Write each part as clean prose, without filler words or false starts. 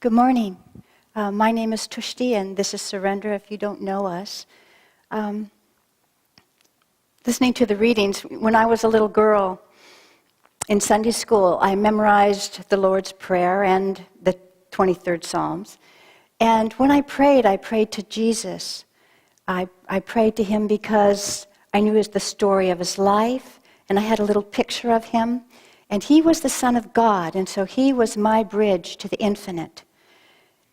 Good morning. My name is Tushti, and this is Surendra, if you don't know us. Listening to the readings, when I was a little girl in Sunday school, I memorized the Lord's Prayer and the 23rd Psalms. And when I prayed to Jesus. I prayed to him because I knew it was the story of his life, and I had a little picture of him. And he was the Son of God, and so he was my bridge to the infinite.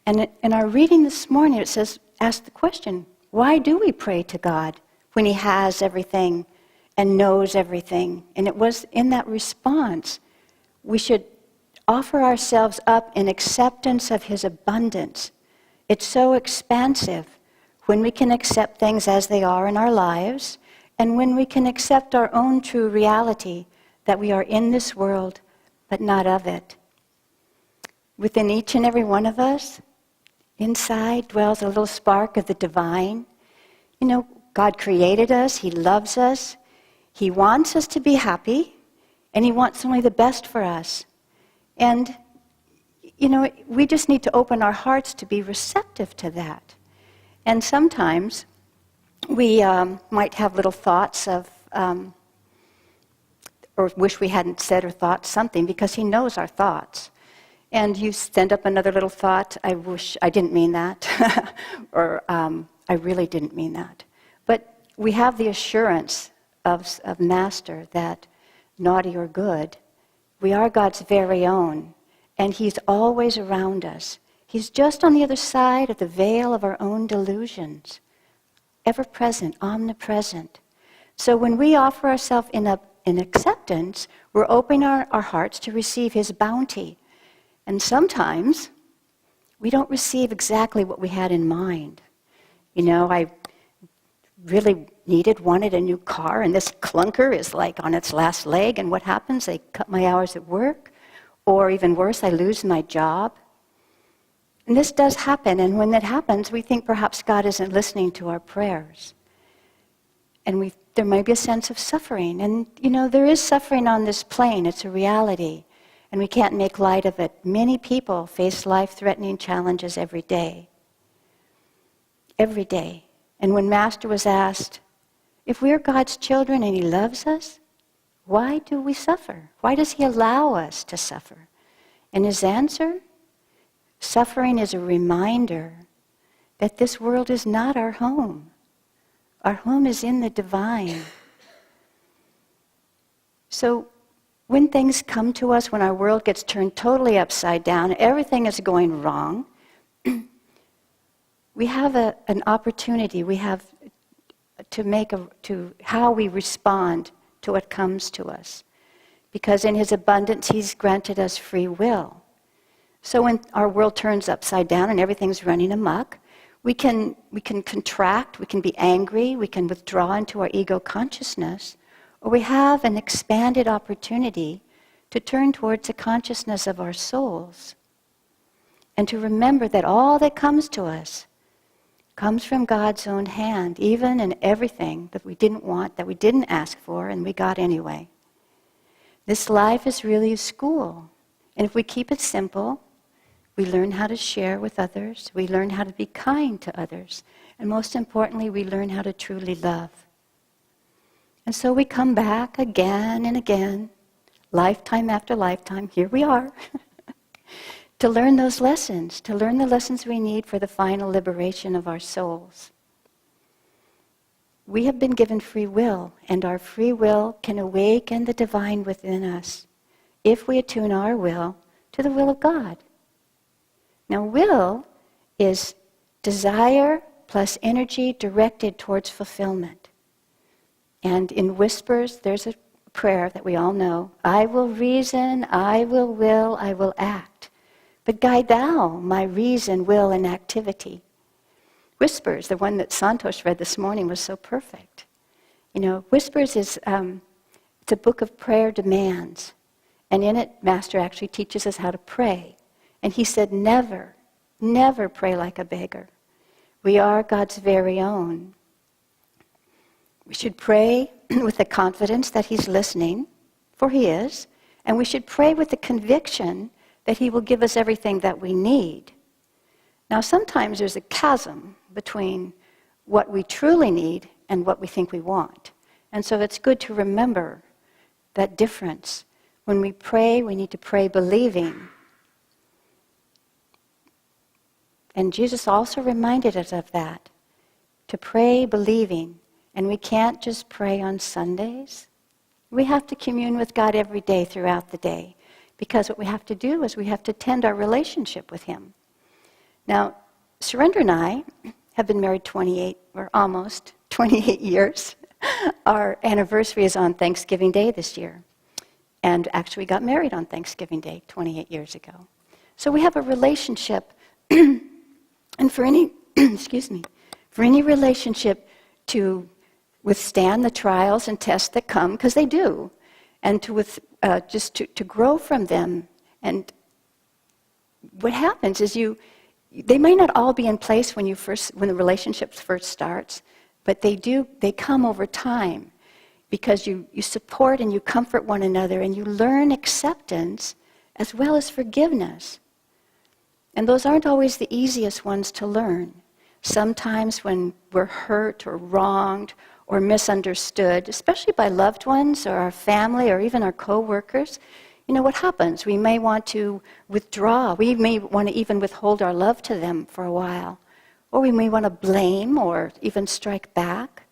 And in our reading this morning, it says, ask the question, why do we pray to God when he has everything and knows everything? And it was in that response, we should offer ourselves up in acceptance of his abundance. It's so expansive when we can accept things as they are in our lives, and when we can accept our own true reality, that we are in this world, but not of it. Within each and every one of us, inside dwells a little spark of the divine. You know, God created us, he loves us, he wants us to be happy, and he wants only the best for us. And, you know, we just need to open our hearts to be receptive to that. And sometimes we might have little thoughts of, or wish we hadn't said or thought something, because he knows our thoughts. And you send up another little thought, I wish I didn't mean that, or I really didn't mean that. But we have the assurance of Master that, naughty or good, we are God's very own, and he's always around us. He's just on the other side of the veil of our own delusions, ever-present, omnipresent. So when we offer ourselves in acceptance, we're opening our hearts to receive his bounty. And sometimes we don't receive exactly what we had in mind. You know, I really wanted a new car, and this clunker is like on its last leg, and what happens? They cut my hours at work, or even worse, I lose my job. And this does happen, and when that happens, we think perhaps God isn't listening to our prayers. And there may be a sense of suffering, and you know, there is suffering on this plane, it's a reality. And we can't make light of it. Many people face life-threatening challenges every day. Every day. And when Master was asked, if we're God's children and he loves us, why do we suffer? Why does he allow us to suffer? And his answer, suffering is a reminder that this world is not our home. Our home is in the divine. So, when things come to us, when our world gets turned totally upside down, everything is going wrong, we have an opportunity, we have to how we respond to what comes to us. Because in his abundance, he's granted us free will. So when our world turns upside down and everything's running amok, we can contract, we can be angry, we can withdraw into our ego consciousness, or we have an expanded opportunity to turn towards the consciousness of our souls and to remember that all that comes to us comes from God's own hand, even in everything that we didn't want, that we didn't ask for, and we got anyway. This life is really a school, and if we keep it simple, we learn how to share with others, we learn how to be kind to others, and most importantly, we learn how to truly love. And so we come back again and again, lifetime after lifetime, here we are, to learn those lessons, to learn the lessons we need for the final liberation of our souls. We have been given free will, and our free will can awaken the divine within us if we attune our will to the will of God. Now, will is desire plus energy directed towards fulfillment. And in whispers, there's a prayer that we all know. I will reason, I will act. But guide thou my reason, will, and activity. Whispers, the one that Santosh read this morning, was so perfect. You know, Whispers is it's a book of prayer demands. And in it, Master actually teaches us how to pray. And he said, never, never pray like a beggar. We are God's very own. We should pray with the confidence that he's listening, for he is, and we should pray with the conviction that he will give us everything that we need, Now, sometimes there's a chasm between what we truly need and what we think we want. And so it's good to remember that difference. When we pray, we need to pray believing. And Jesus also reminded us of that, to pray believing. And we can't just pray on Sundays. We have to commune with God every day throughout the day, because what we have to do is we have to tend our relationship with Him. Now, Surendra and I have been married 28, or almost 28 years. Our anniversary is on Thanksgiving Day this year. And actually, we got married on Thanksgiving Day 28 years ago. So we have a relationship, and for any, excuse me, for any relationship to withstand the trials and tests that come, because they do, and to grow from them. And what happens is they may not all be in place when the relationship first starts, but they come over time, because you support and you comfort one another, and you learn acceptance as well as forgiveness. And those aren't always the easiest ones to learn. Sometimes when we're hurt or wronged or misunderstood, especially by loved ones or our family or even our co-workers, what happens? We may want to withdraw. We may want to even withhold our love to them for a while. Or we may want to blame or even strike back.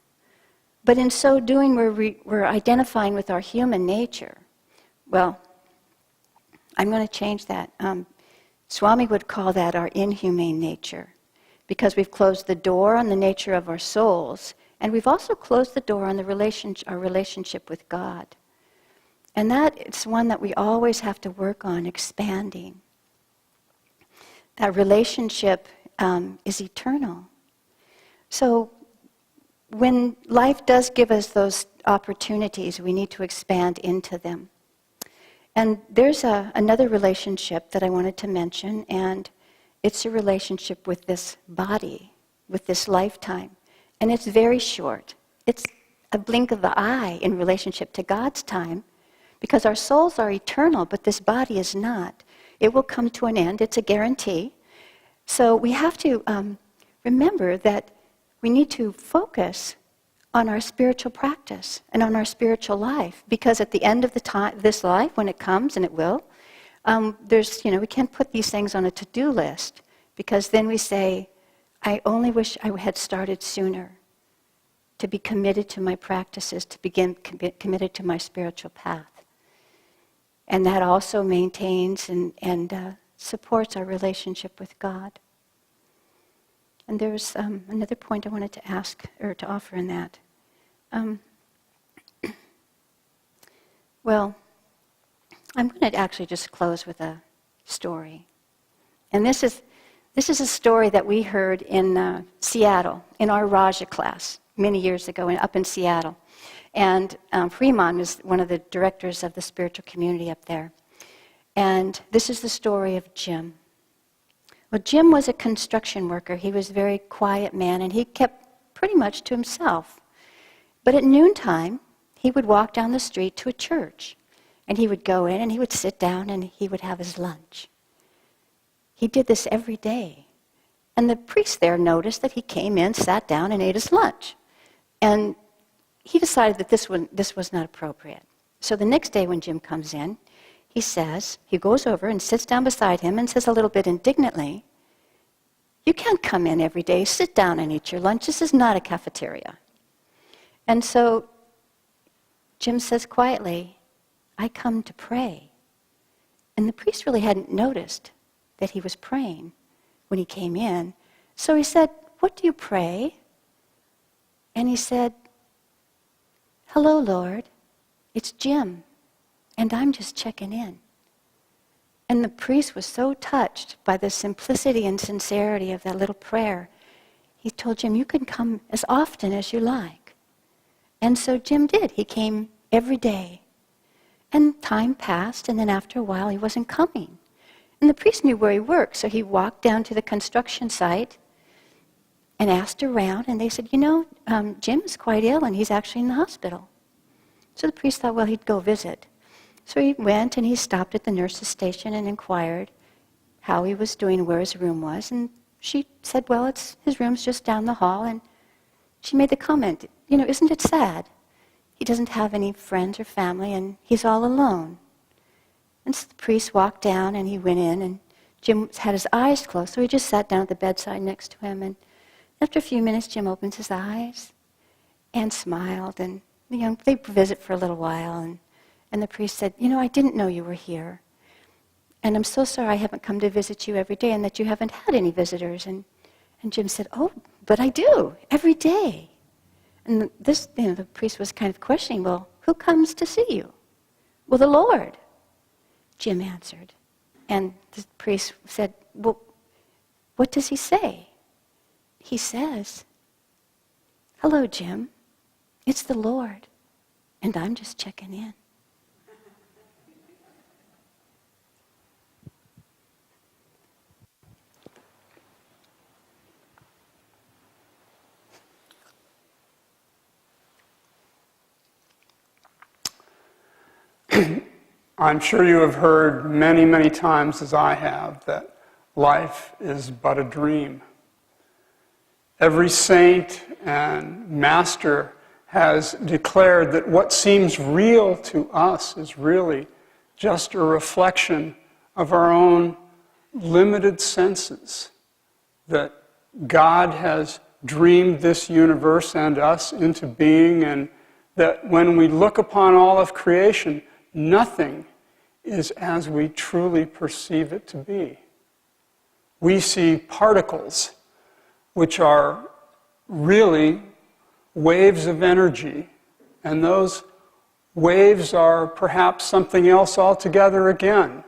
But in so doing, we're identifying with our human nature. Well, I'm going to change that. Swami would call that our inhumane nature, because we've closed the door on the nature of our souls, and we've also closed the door on our relationship with God. And that is one that we always have to work on expanding. That relationship is eternal. So when life does give us those opportunities, we need to expand into them. And there's another relationship that I wanted to mention, and it's a relationship with this body, with this lifetime. And it's very short. It's a blink of the eye in relationship to God's time, because our souls are eternal, but this body is not. It will come to an end. It's a guarantee. So we have to remember that we need to focus on our spiritual practice and on our spiritual life, because at the end of this life, when it comes, and it will, we can't put these things on a to-do list, because then we say, I only wish I had started sooner to be committed to my practices, to begin committed to my spiritual path. And that also maintains and supports our relationship with God. And there's another point I wanted to ask, or to offer in that. Well, I'm going to actually just close with a story. And this is a story that we heard in Seattle, in our Raja class, many years ago, up in Seattle. And Freeman is one of the directors of the spiritual community up there. And this is the story of Jim. Well, Jim was a construction worker. He was a very quiet man, and he kept pretty much to himself. But at noontime, he would walk down the street to a church. And he would go in, and he would sit down, and he would have his lunch. He did this every day. And the priest there noticed that he came in, sat down, and ate his lunch. And he decided that this was not appropriate. So the next day when Jim comes in, he goes over and sits down beside him and says a little bit indignantly, "You can't come in every day, sit down and eat your lunch. This is not a cafeteria." And so Jim says quietly, "I come to pray." And the priest really hadn't noticed that he was praying when he came in. So he said, "What do you pray?" And he said, "Hello, Lord, it's Jim, and I'm just checking in." And the priest was so touched by the simplicity and sincerity of that little prayer, he told Jim, "You can come as often as you like." And so Jim did. He came every day. And time passed, and then after a while he wasn't coming. And the priest knew where he worked, so he walked down to the construction site and asked around, and they said, Jim is quite ill, and he's actually in the hospital. So the priest thought, well, he'd go visit. So he went, and he stopped at the nurse's station and inquired how he was doing, where his room was, and she said, well, his room's just down the hall. And she made the comment, isn't it sad? He doesn't have any friends or family, and he's all alone. And so the priest walked down, and he went in, and Jim had his eyes closed, so he just sat down at the bedside next to him. And after a few minutes, Jim opens his eyes and smiled, and they visit for a little while, and the priest said, I didn't know you were here. And I'm so sorry I haven't come to visit you every day and that you haven't had any visitors. And Jim said, oh, but I do, every day. And the priest was kind of questioning, well, who comes to see you? Well, the Lord, Jim answered. And the priest said, well, what does he say? He says, hello, Jim, it's the Lord, and I'm just checking in. I'm sure you have heard many, many times, as I have, that life is but a dream. Every saint and master has declared that what seems real to us is really just a reflection of our own limited senses, that God has dreamed this universe and us into being, and that when we look upon all of creation, nothing is as we truly perceive it to be. We see particles, which are really waves of energy, and those waves are perhaps something else altogether again.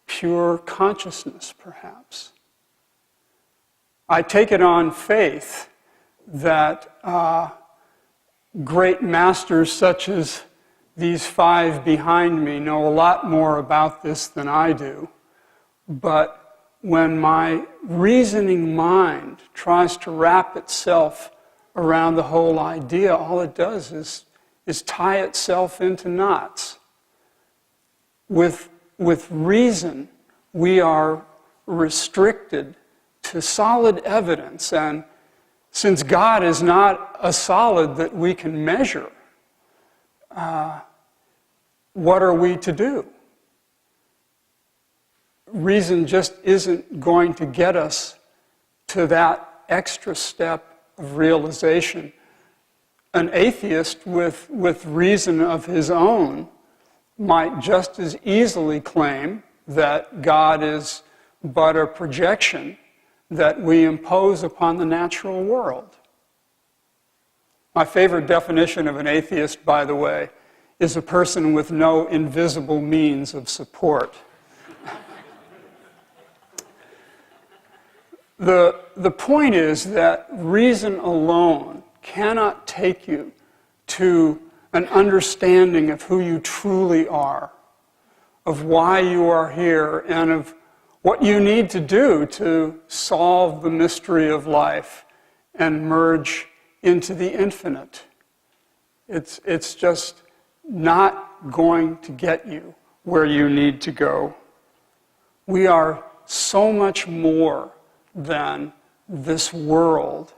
Pure consciousness, perhaps. I take it on faith that great masters such as these 5 behind me know a lot more about this than I do. But when my reasoning mind tries to wrap itself around the whole idea, all it does is tie itself into knots. With reason, we are restricted to solid evidence. And since God is not a solid that we can measure, what are we to do? Reason just isn't going to get us to that extra step of realization. An atheist with reason of his own might just as easily claim that God is but a projection that we impose upon the natural world. My favorite definition of an atheist, by the way, is a person with no invisible means of support. The point is that reason alone cannot take you to an understanding of who you truly are, of why you are here, and of what you need to do to solve the mystery of life and merge into the infinite. It's just not going to get you where you need to go. We are so much more than this world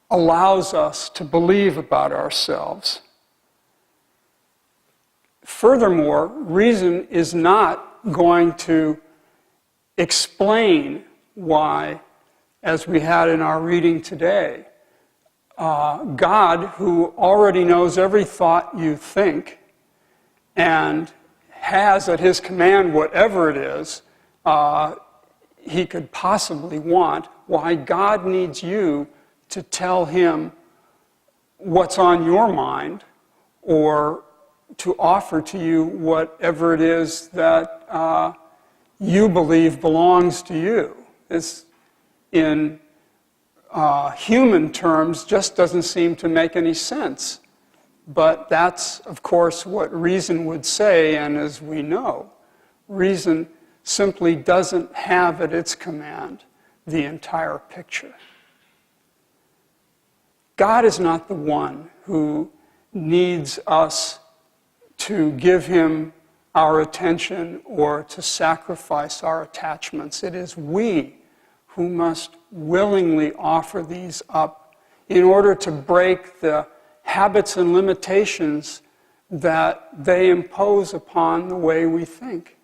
allows us to believe about ourselves. Furthermore, reason is not going to explain why, as we had in our reading today, God, who already knows every thought you think and has at his command whatever it is he could possibly want, why God needs you to tell him what's on your mind or to offer to you whatever it is that you believe belongs to you. It's, in human terms, just doesn't seem to make any sense. But that's, of course, what reason would say, and as we know, reason simply doesn't have at its command the entire picture. God is not the one who needs us to give him our attention or to sacrifice our attachments. It is we who must willingly offer these up in order to break the habits and limitations that they impose upon the way we think.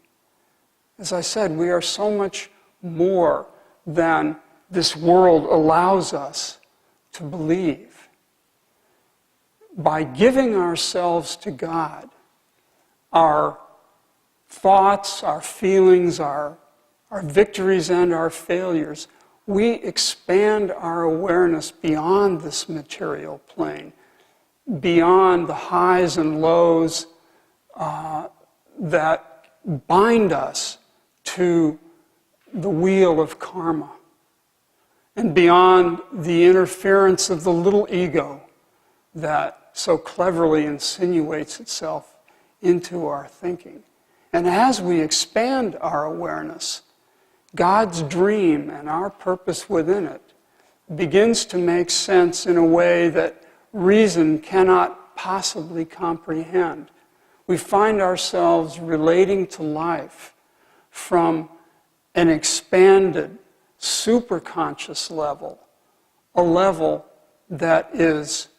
As I said, we are so much more than this world allows us to believe. By giving ourselves to God, our thoughts, our feelings, our victories and our failures, we expand our awareness beyond this material plane, beyond the highs and lows that bind us to the wheel of karma, and beyond the interference of the little ego that so cleverly insinuates itself into our thinking. And as we expand our awareness, God's dream and our purpose within it begins to make sense in a way that reason cannot possibly comprehend. We find ourselves relating to life from an expanded, superconscious level, a level that is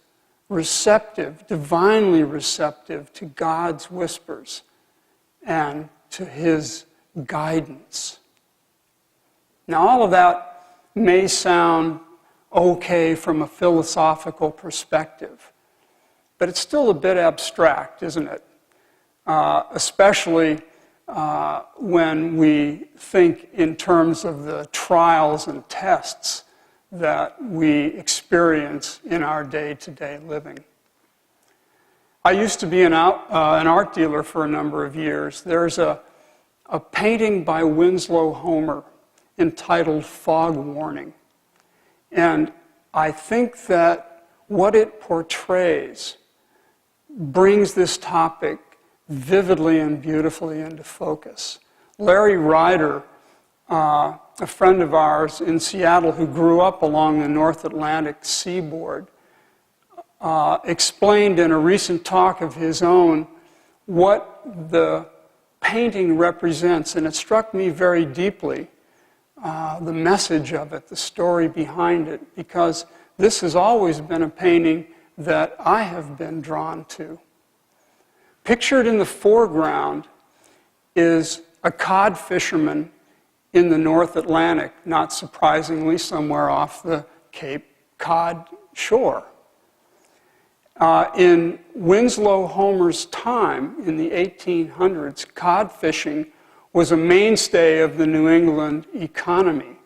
receptive, divinely receptive to God's whispers and to His guidance. Now, all of that may sound okay from a philosophical perspective, but it's still a bit abstract, isn't it? Especially when we think in terms of the trials and tests that we experience in our day-to-day living. I used to be an art dealer for a number of years. There's a painting by Winslow Homer entitled Fog Warning. And I think that what it portrays brings this topic vividly and beautifully into focus. Larry Ryder, a friend of ours in Seattle who grew up along the North Atlantic seaboard, explained in a recent talk of his own what the painting represents, and it struck me very deeply, the message of it, the story behind it, because this has always been a painting that I have been drawn to. Pictured in the foreground is a cod fisherman in the North Atlantic, not surprisingly, somewhere off the Cape Cod shore. In Winslow Homer's time, in the 1800s, cod fishing was a mainstay of the New England economy.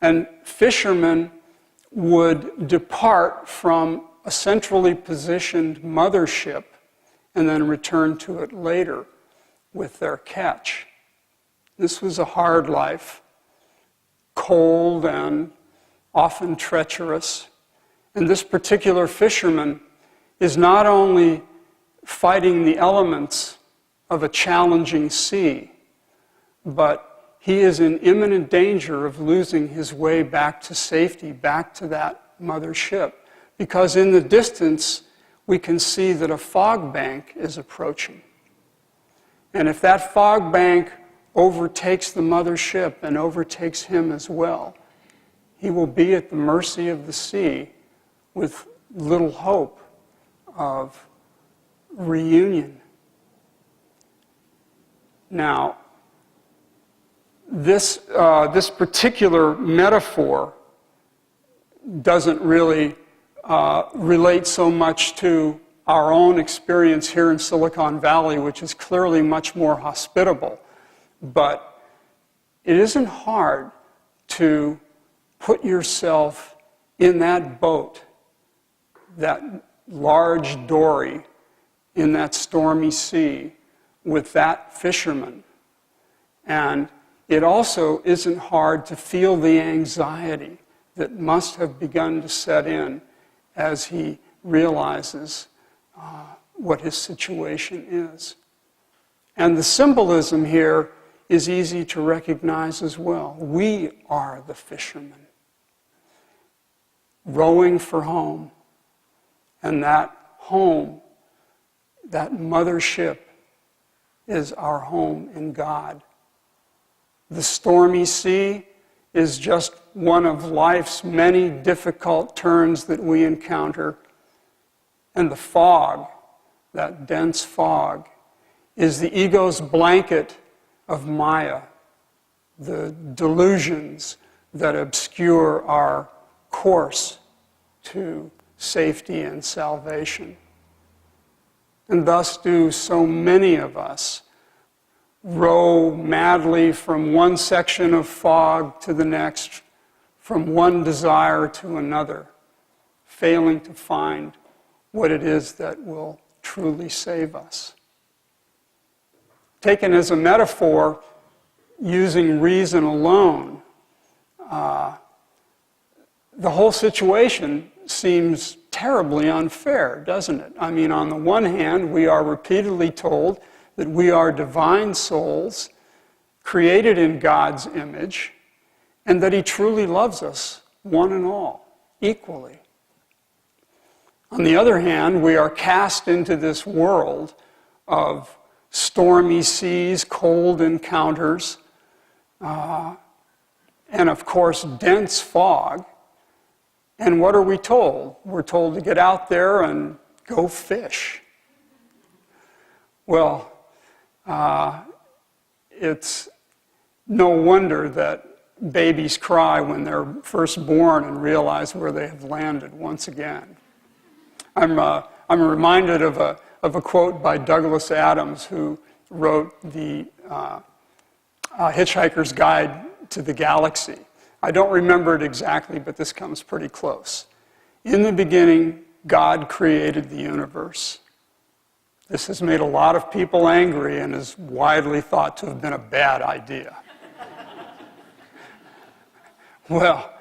And fishermen would depart from a centrally positioned mothership and then return to it later with their catch. This was a hard life, cold and often treacherous. And this particular fisherman is not only fighting the elements of a challenging sea, but he is in imminent danger of losing his way back to safety, back to that mothership, because in the distance we can see that a fog bank is approaching. And if that fog bank overtakes the mothership and overtakes him as well, he will be at the mercy of the sea with little hope of reunion. Now, this particular metaphor doesn't really relate so much to our own experience here in Silicon Valley, which is clearly much more hospitable. But it isn't hard to put yourself in that boat, that large dory in that stormy sea with that fisherman. And it also isn't hard to feel the anxiety that must have begun to set in as he realizes what his situation is. And the symbolism here is easy to recognize as well. We are the fishermen, rowing for home. And that home, that mothership, is our home in God. The stormy sea is just one of life's many difficult turns that we encounter. And the fog, that dense fog, is the ego's blanket of Maya, the delusions that obscure our course to safety and salvation. And thus do so many of us row madly from one section of fog to the next, from one desire to another, failing to find what it is that will truly save us. Taken as a metaphor, using reason alone, the whole situation seems terribly unfair, doesn't it? I mean, on the one hand, we are repeatedly told that we are divine souls created in God's image, and that He truly loves us, one and all, equally. On the other hand, we are cast into this world of stormy seas, cold encounters, and of course, dense fog. And what are we told? We're told to get out there and go fish. Well, it's no wonder that babies cry when they're first born and realize where they have landed once again. I'm reminded of a quote by Douglas Adams, who wrote the Hitchhiker's Guide to the Galaxy. I don't remember it exactly, but this comes pretty close. In the beginning, God created the universe. This has made a lot of people angry and is widely thought to have been a bad idea. Well,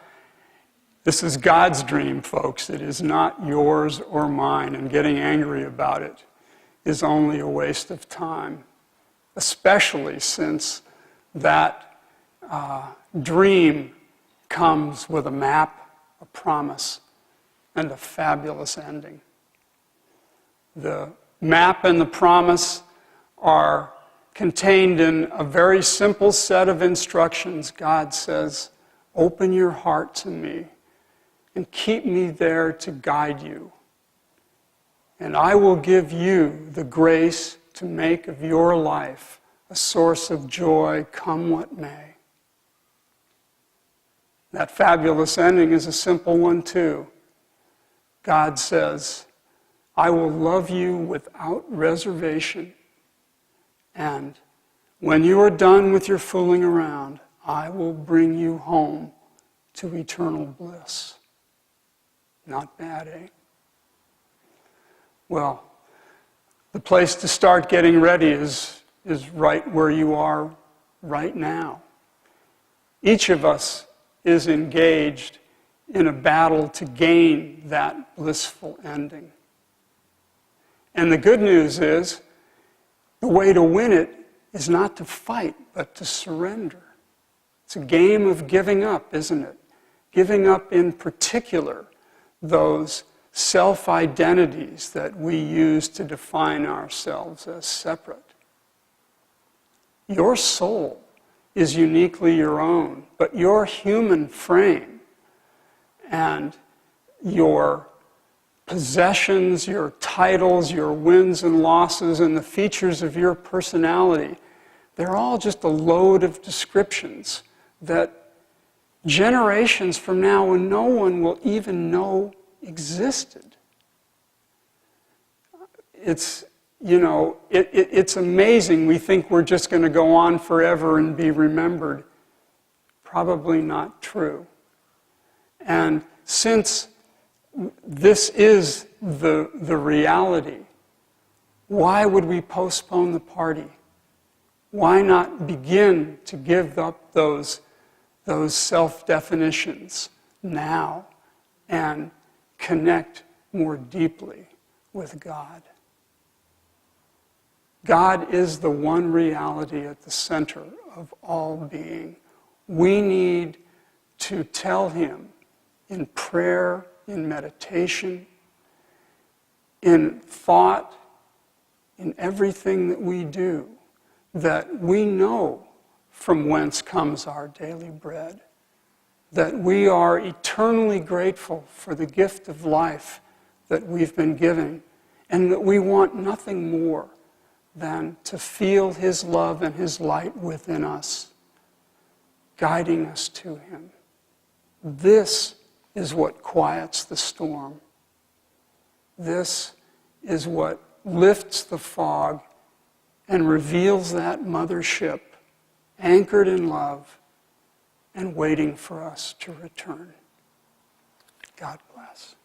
this is God's dream, folks. It is not yours or mine, and getting angry about it is only a waste of time, especially since that dream comes with a map, a promise, and a fabulous ending. The map and the promise are contained in a very simple set of instructions. God says, "Open your heart to me and keep me there to guide you. And I will give you the grace to make of your life a source of joy, come what may." That fabulous ending is a simple one too. God says, "I will love you without reservation, and when you are done with your fooling around, I will bring you home to eternal bliss." Not bad, eh? Well, the place to start getting ready is right where you are right now. Each of us is engaged in a battle to gain that blissful ending. And the good news is, the way to win it is not to fight, but to surrender. It's a game of giving up, isn't it? Giving up in particular those self-identities that we use to define ourselves as separate. Your soul is uniquely your own, but your human frame and your possessions, your titles, your wins and losses, and the features of your personality, they're all just a load of descriptions that generations from now, when no one will even know existed. It's amazing. We think we're just going to go on forever and be remembered. Probably not true. And since this is the reality, why would we postpone the party? Why not begin to give up those self-definitions now and connect more deeply with God? God is the one reality at the center of all being. We need to tell Him in prayer, in meditation, in thought, in everything that we do, that we know from whence comes our daily bread. that we are eternally grateful for the gift of life that we've been given, and that we want nothing more than to feel His love and His light within us, guiding us to Him. This is what quiets the storm. This is what lifts the fog and reveals that mothership anchored in love and waiting for us to return. God bless.